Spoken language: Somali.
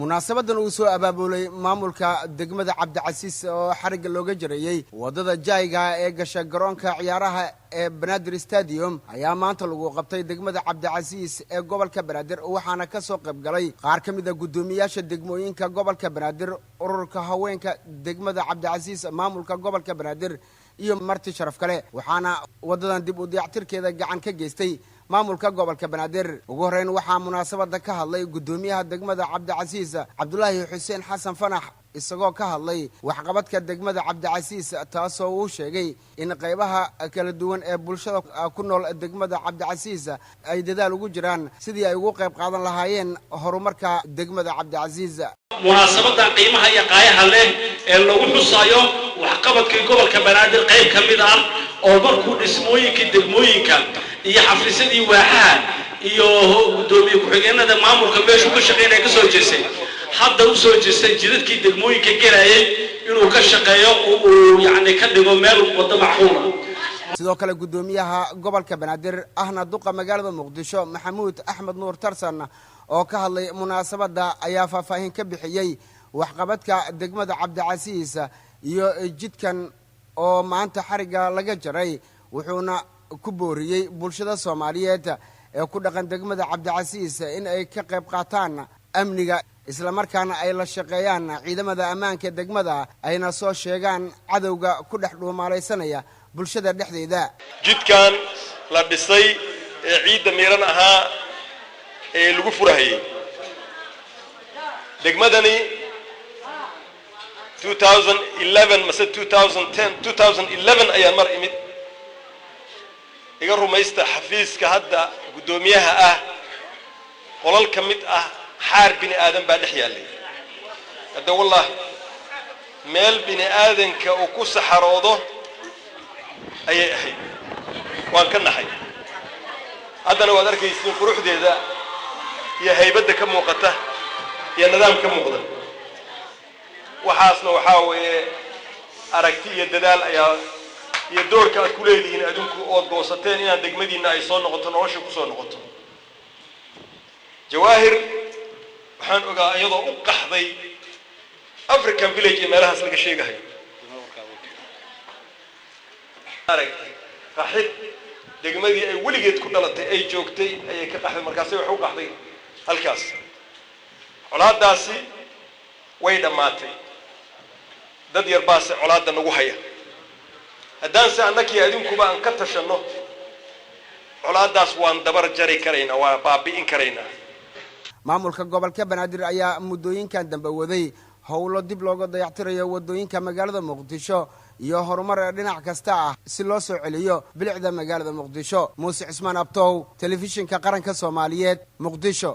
munaasabadan uu soo abaabulay maamulka degmada Cabdicasiis oo xariga looga jareeyay wadada Jayga ee gasha garoonka ciyaaraha ee Banaadir Stadium ayaa maanta lagu qabtay degmada Cabdicasiis ee gobolka Banaadir waxaana ka soo qayb galay qaar ka mid ah gudoomiyaasha degmooyinka gobolka Banaadir ururka haweenka degmada Cabdicasiis maamulka gobolka Banaadir iyo marti sharaf kale waxaana wadadan dib u dayactirkeeda gacan ka geystay maamulka gobolka Banaadir ugu horeyn waxaa munaasabada ka hadlay gudoomiyaha degmada Cabdicasiis Cabdullaahi Xuseen Xasan Fanax isagoo ka hadlay waxqabadka degmada Cabdicasiis taasoo uu sheegay in qaybaha kala duwan ee bulshada ku nool degmada Cabdicasiis ay dadaal ugu jiraan sidii ay ugu qayb qaadan lahaayeen horumarka degmada Cabdicasiis munaasabadan qiimaha iyo qaayaha leh ee lagu xusayo waxqabadka gobolka Banaadir qayb kamid ah oo markuu dhismooyinka degmooyinka iyo xafiisyadii waaxaha iyo gudoomiye ku-xigeenada maamulka meesha ku shaqeynaya ka soo jeesay hadda u soo jeestay jidadkii degmooyinka galayay inuu ka shaqeeyo oo yaani ka dhigo meel wada macquul sidoo kale gudoomiyaha gobolka Banaadir ahna duqa magaalada Muqdisho Maxamuud Axmed Nuur Tarsan oo ka hadlay munaasabada ayaa faahfaahin ka bixiyay waxqabadka degmada Cabdicasiis iyo jidkan oo maanta xariga laga jaray wuxuuna ku booriyay bulshada Soomaaliyeed ee ku dhaqan degmada Cabdicasiis in ay ka qayb qaataan amniga isla markaana ay la shaqeeyaan ciidamada ammaanka degmada ayna soo sheegaan cadawga ku dhex dhuumaalaysanaya bulshada dhexdeeda jidkan la dhisay ee ciidda miiran ahaa ee lagu furahayay degmadani 2011 mase 2011 ayaan mar imid iga rumaysta xafiiska hadda gudoomiyaha ah qolal ka mid ah xaar bini aadan baa dhex yaalay hada wallahi meel bini aadanka uu ku saxaroodo ayay ahayd waan ka naxay haddana waad arkaysiin quruxdeeda iyo haybadda ka muuqata iyo nidaam ka muuqda waxaasna waxaa weeye aragti iyo dadaal ayaa iyo doorka aad ku leedihiin adinku ood goosateen inaan degmadiina ay soo noqoto nolosha ku soo noqoto jawaahir waxaan ogaa iyadoo u qaxday African village ee meelahaas laga sheegayo qaxid degmadii ay weligeed ku dhalatay ay joogtay ayay ka qaxday markaas ay wax u qaxday halkaas colaadaasi way dhamaatay dad yar baas colaada nagu haya haddaan si annakii adinkuba aan ka tashano colaadaas waan dabar jari karaynaa waa baabi'in karaynaa maamulka gobolka Banaadir ayaa muddooyinkan dambe waday howlo dib looga dayactirayo wadooyinka magaalada Muqdisho iyo horumar dhinac kasta ah si loo soo celiyo bilicda magaalada Muqdisho Muuse Cismaan Abtow telefishinka qaranka Soomaaliyeed Muqdisho